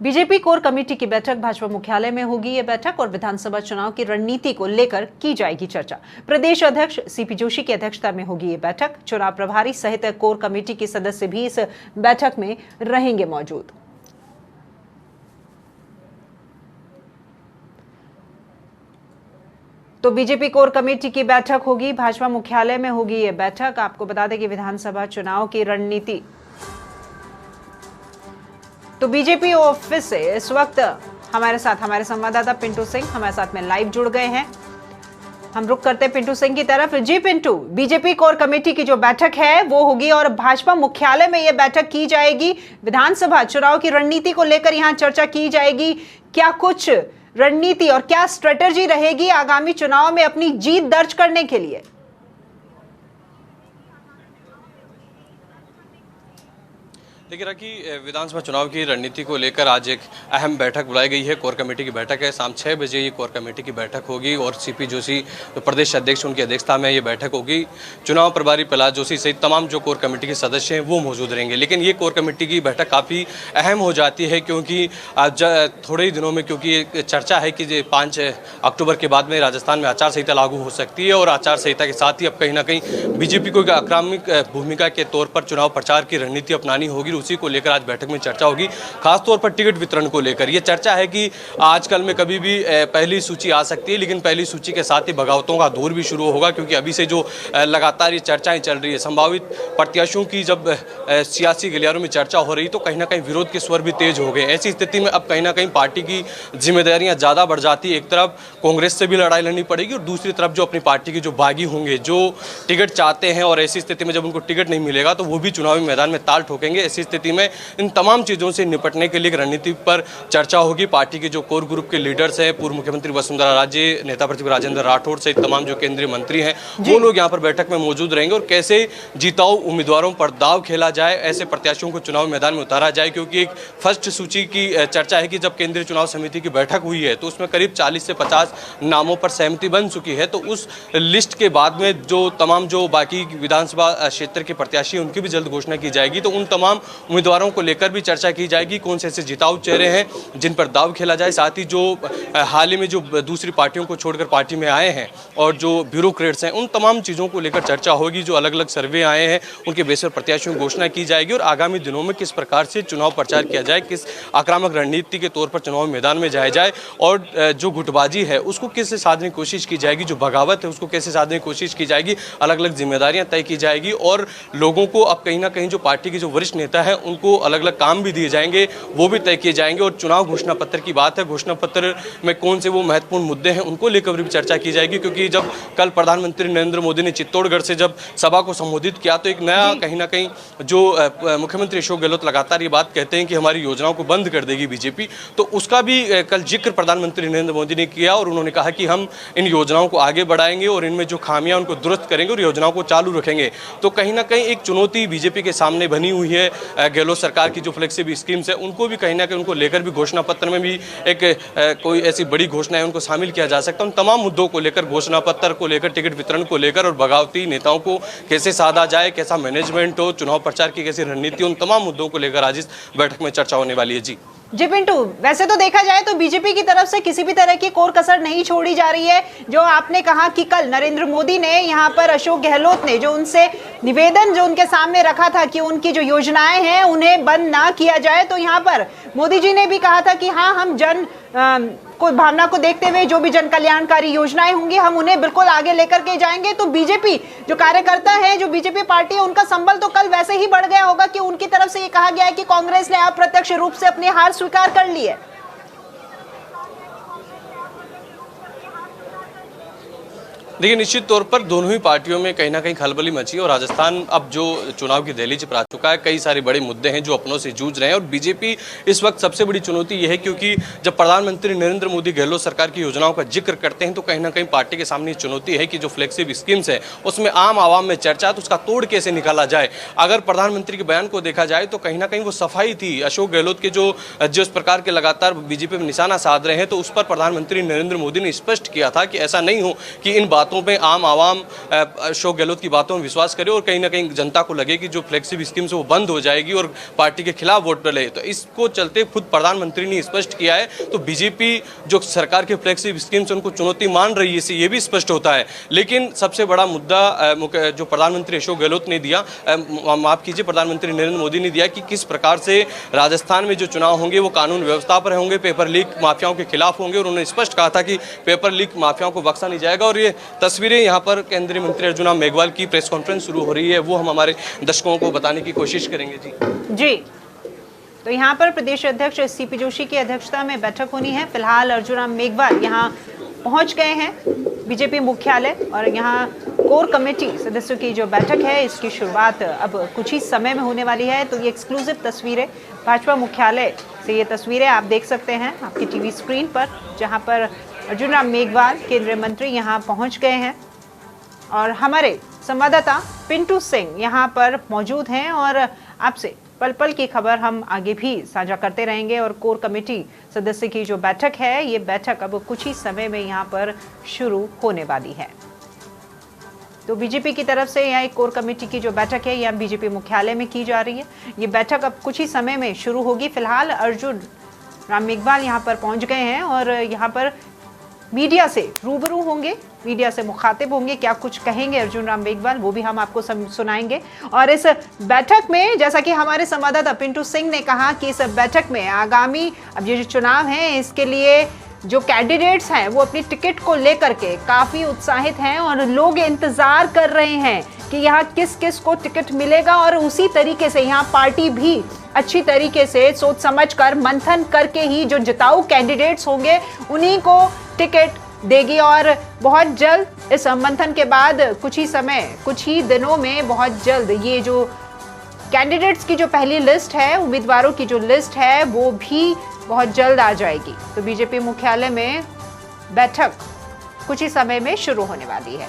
BJP core committee की बैठक भाजपा मुख्यालय में होगी। यह बैठक और विधानसभा चुनाव की रणनीति को लेकर की जाएगी चर्चा। प्रदेश अध्यक्ष सीपी जोशी की अध्यक्षता में होगी ये बैठक। चुनाव प्रभारी सहित कोर कमेटी के सदस्य भी इस बैठक में रहेंगे मौजूद। तो बीजेपी कोर कमेटी की बैठक होगी, भाजपा मुख्यालय में होगी ये बैठक। आपको बता दें कि विधानसभा चुनाव की रणनीति, तो बीजेपी ऑफिस से इस वक्त हमारे संवाददाता पिंटू सिंह हमारे साथ में लाइव जुड़ गए हैं। हम रुक करते हैं पिंटू सिंह की तरफ। जी पिंटू, बीजेपी कोर कमेटी की जो बैठक है वो होगी और भाजपा मुख्यालय में यह बैठक की जाएगी। विधानसभा चुनाव की रणनीति को लेकर यहां चर्चा की जाएगी। क्या कुछ रणनीति और क्या स्ट्रेटेजी रहेगी आगामी चुनाव में अपनी जीत दर्ज करने के लिए? देखिए राखी, विधानसभा चुनाव की रणनीति को लेकर आज एक अहम बैठक बुलाई गई है। कोर कमेटी की बैठक है। शाम 6 बजे ये कोर कमेटी की बैठक होगी और सीपी जोशी जो प्रदेश अध्यक्ष उनकी अध्यक्षता में ये बैठक होगी। चुनाव प्रभारी प्रहलाद जोशी सहित तमाम जो कोर कमेटी के सदस्य हैं वो मौजूद रहेंगे। लेकिन ये कोर कमेटी की बैठक काफ़ी अहम हो जाती है क्योंकि थोड़े ही दिनों में, क्योंकि चर्चा है कि 5 अक्टूबर के बाद में राजस्थान में आचार संहिता लागू हो सकती है और आचार संहिता के साथ ही अब कहीं ना कहीं बीजेपी को एक आक्रामक भूमिका के तौर पर चुनाव प्रचार की रणनीति अपनानी होगी। उसी को लेकर आज बैठक में चर्चा होगी, खासतौर पर टिकट वितरण को लेकर। यह चर्चा है कि आजकल में कभी भी पहली सूची आ सकती है, लेकिन पहली सूची के साथ ही बगावतों का दौर भी शुरू होगा क्योंकि अभी से जो लगातार ये चर्चाएं चल रही है, संभावित प्रत्याशियों की जब सियासी गलियारों में चर्चा हो रही तो कहीं ना कहीं विरोध के स्वर भी तेज हो गए। ऐसी स्थिति में अब कहीं ना कहीं पार्टी की जिम्मेदारियां ज़्यादा बढ़ जाती है। एक तरफ कांग्रेस से भी लड़ाई लड़नी पड़ेगी और दूसरी तरफ जो अपनी पार्टी के जो बागी होंगे, जो टिकट चाहते हैं, और ऐसी स्थिति में जब उनको टिकट नहीं मिलेगा तो वो भी चुनावी मैदान में ताल ठोकेंगे। ऐसी स्थिति में इन तमाम चीज़ों से निपटने के लिए रणनीति पर चर्चा होगी। पार्टी के जो कोर ग्रुप के लीडर्स हैं, पूर्व मुख्यमंत्री वसुंधरा राजे, नेता प्रतिपक्ष राजेंद्र राठौड़ सहित तमाम जो केंद्रीय मंत्री हैं, वो लोग यहाँ पर बैठक में मौजूद रहेंगे और कैसे जीताऊ उम्मीदवारों पर दाव खेला जाए, ऐसे प्रत्याशियों को चुनाव मैदान में उतारा जाए। क्योंकि एक फर्स्ट सूची की चर्चा है कि जब केंद्रीय चुनाव समिति की बैठक हुई है तो उसमें करीब 40 से 50 नामों पर सहमति बन चुकी है। तो उस लिस्ट के बाद में जो तमाम जो बाकी विधानसभा क्षेत्र के प्रत्याशी हैं उनकी भी जल्द घोषणा की जाएगी। तो उन तमाम उम्मीदवारों को लेकर भी चर्चा की जाएगी, कौन से ऐसे जिताऊ चेहरे हैं जिन पर दाव खेला जाए। साथ ही जो हाल ही में जो दूसरी पार्टियों को छोड़कर पार्टी में आए हैं और जो ब्यूरोक्रेट्स हैं, उन तमाम चीज़ों को लेकर चर्चा होगी। जो अलग अलग सर्वे आए हैं उनके बेस पर प्रत्याशियों की घोषणा की जाएगी और आगामी दिनों में किस प्रकार से चुनाव प्रचार किया जाए, किस आक्रामक रणनीति के तौर पर चुनाव मैदान में जाया जाए और जो गुटबाजी है उसको कैसे साधने की कोशिश की जाएगी, जो बगावत है उसको कैसे साधने की कोशिश की जाएगी। अलग अलग जिम्मेदारियां तय की जाएगी और लोगों को अब कहीं ना कहीं जो पार्टी के जो वरिष्ठ नेता है उनको अलग अलग काम भी दिए जाएंगे, वो भी तय किए जाएंगे। और चुनाव घोषणा पत्र की बात है, घोषणा पत्र में कौन से वो महत्वपूर्ण मुद्दे हैं उनको लेकर भी चर्चा की जाएगी। क्योंकि जब कल प्रधानमंत्री नरेंद्र मोदी ने चित्तौड़गढ़ से जब सभा को संबोधित किया तो एक नया कहीं ना कहीं जो मुख्यमंत्री अशोक गहलोत लगातार ये बात कहते हैं कि हमारी योजनाओं को बंद कर देगी बीजेपी, तो उसका भी कल जिक्र प्रधानमंत्री नरेंद्र मोदी ने किया और उन्होंने कहा कि हम इन योजनाओं को आगे बढ़ाएंगे और इनमें जो खामियां उनको दुरुस्त करेंगे और योजनाओं को चालू रखेंगे। तो कहीं ना कहीं एक चुनौती बीजेपी के सामने बनी हुई है। गहलोत सरकार की जो फ्लेक्सिबल स्कीम्स है उनको भी कहीं ना कहीं उनको लेकर भी घोषणा पत्र में भी एक कोई ऐसी बड़ी घोषणा है उनको शामिल किया जा सकता है। उन तमाम मुद्दों को लेकर, घोषणा पत्र को लेकर, टिकट वितरण को लेकर और बगावती नेताओं को कैसे साधा जाए, कैसा मैनेजमेंट हो, चुनाव प्रचार की कैसी रणनीति, उन तमाम मुद्दों को लेकर आज इस बैठक में चर्चा होने वाली है। जी पिंटू, वैसे तो देखा जाए तो बीजेपी की तरफ से किसी भी तरह की कोर कसर नहीं छोड़ी जा रही है। जो आपने कहा कि कल नरेंद्र मोदी ने यहाँ पर अशोक गहलोत ने जो उनसे निवेदन जो उनके सामने रखा था कि उनकी जो योजनाएं हैं उन्हें बंद ना किया जाए, तो यहाँ पर मोदी जी ने भी कहा था कि हाँ, हम जन कोई भावना को देखते हुए जो भी जन कल्याणकारी योजनाएं होंगी हम उन्हें बिल्कुल आगे लेकर के जाएंगे। तो बीजेपी जो कार्यकर्ता है, जो बीजेपी पार्टी है, उनका संबल तो कल वैसे ही बढ़ गया होगा कि उनकी तरफ से ये कहा गया है कि कांग्रेस ने अप्रत्यक्ष रूप से अपनी हार स्वीकार कर ली है। देखिए, निश्चित तौर पर दोनों ही पार्टियों में कहीं ना कहीं खलबली मची और राजस्थान अब जो चुनाव की दहलीज पर आ चुका है। कई सारे बड़े मुद्दे हैं जो अपनों से जूझ रहे हैं और बीजेपी इस वक्त सबसे बड़ी चुनौती यह है क्योंकि जब प्रधानमंत्री नरेंद्र मोदी गहलोत सरकार की योजनाओं का जिक्र करते हैं तो कहीं ना कहीं पार्टी के सामने चुनौती है कि जो फ्लेक्सिबल स्कीम्स है उसमें आम आवाम में चर्चा है तो उसका तोड़ कैसे निकाला जाए। अगर प्रधानमंत्री के बयान को देखा जाए तो कहीं ना कहीं वो सफाई थी अशोक गहलोत के जो जिस प्रकार के लगातार बीजेपी में निशाना साध रहे हैं, तो उस पर प्रधानमंत्री नरेंद्र मोदी ने स्पष्ट किया था कि ऐसा नहीं हो कि इन बातों बातों पे आम आवाम अशोक गहलोत की बातों में विश्वास करे और कहीं ना कहीं जनता को लगे कि जो फ्लेक्सिब स्कीम्स वो बंद हो जाएगी और पार्टी के खिलाफ वोट डले। तो इसको चलते खुद प्रधानमंत्री ने स्पष्ट किया है। तो बीजेपी जो सरकार के फ्लेक्सिब स्कीम्स उनको चुनौती मान रही है, इससे ये भी स्पष्ट होता है। लेकिन सबसे बड़ा मुद्दा जो प्रधानमंत्री अशोक गहलोत ने दिया, माफ कीजिए, प्रधानमंत्री नरेंद्र मोदी ने दिया कि किस प्रकार से राजस्थान में जो चुनाव होंगे वो कानून व्यवस्था पर होंगे, पेपर लीक माफियाओं के खिलाफ होंगे। और उन्होंने स्पष्ट कहा था कि पेपर लीक माफियाओं को बख्शा नहीं जाएगा। और ये तस्वीरें यहाँ पर केंद्रीय मंत्री अर्जुन राम मेघवाल की प्रेस कॉन्फ्रेंस शुरू हो रही है, वो हम हमारे दर्शकों को बताने की कोशिश करेंगे। जी, तो यहाँ पर प्रदेश अध्यक्ष सीपी जोशी की अध्यक्षता में बैठक होनी है। फिलहाल अर्जुन राम मेघवाल यहाँ पहुंच गए हैं बीजेपी मुख्यालय, और यहाँ कोर कमेटी सदस्यों की जो बैठक है इसकी शुरुआत अब कुछ ही समय में होने वाली है। तो ये एक्सक्लूसिव तस्वीरें भाजपा मुख्यालय से, ये तस्वीरें आप देख सकते हैं आपकी टीवी स्क्रीन पर, जहाँ पर अर्जुन राम मेघवाल केंद्रीय मंत्री यहाँ पहुँच गए हैं और हमारे संवाददाता पिंटू सिंह यहाँ पर मौजूद हैं और आपसे पल पल की खबर हम आगे भी साझा करते रहेंगे। और कोर कमेटी सदस्य की जो बैठक है, ये बैठक अब कुछ ही समय में यहाँ पर शुरू होने वाली है। तो बीजेपी की तरफ से यहाँ एक कोर कमेटी की जो बैठक है यहाँ बीजेपी मुख्यालय में की जा रही है। ये बैठक अब कुछ ही समय में शुरू होगी। फिलहाल अर्जुन राम मेघवाल यहाँ पर पहुँच गए हैं और यहाँ पर मीडिया से रूबरू होंगे, मीडिया से मुखातिब होंगे। क्या कुछ कहेंगे अर्जुन राम मेघवाल वो भी हम आपको सुनाएंगे। और इस बैठक में जैसा कि हमारे संवाददाता पिंटू सिंह ने कहा कि इस बैठक में आगामी अब ये जो चुनाव है इसके लिए जो कैंडिडेट्स हैं वो अपनी टिकट को लेकर के काफ़ी उत्साहित हैं और लोग इंतज़ार कर रहे हैं कि यहाँ किस किस को टिकट मिलेगा। और उसी तरीके से यहाँ पार्टी भी अच्छी तरीके से सोच समझ कर मंथन करके ही जो जिताऊ कैंडिडेट्स होंगे उन्हीं को टिकट देगी। और बहुत जल्द इस मंथन के बाद कुछ ही दिनों में बहुत जल्द ये जो कैंडिडेट्स की जो पहली लिस्ट है, उम्मीदवारों की जो लिस्ट है वो भी बहुत जल्द आ जाएगी। तो बीजेपी मुख्यालय में बैठक कुछ ही समय में शुरू होने वाली है।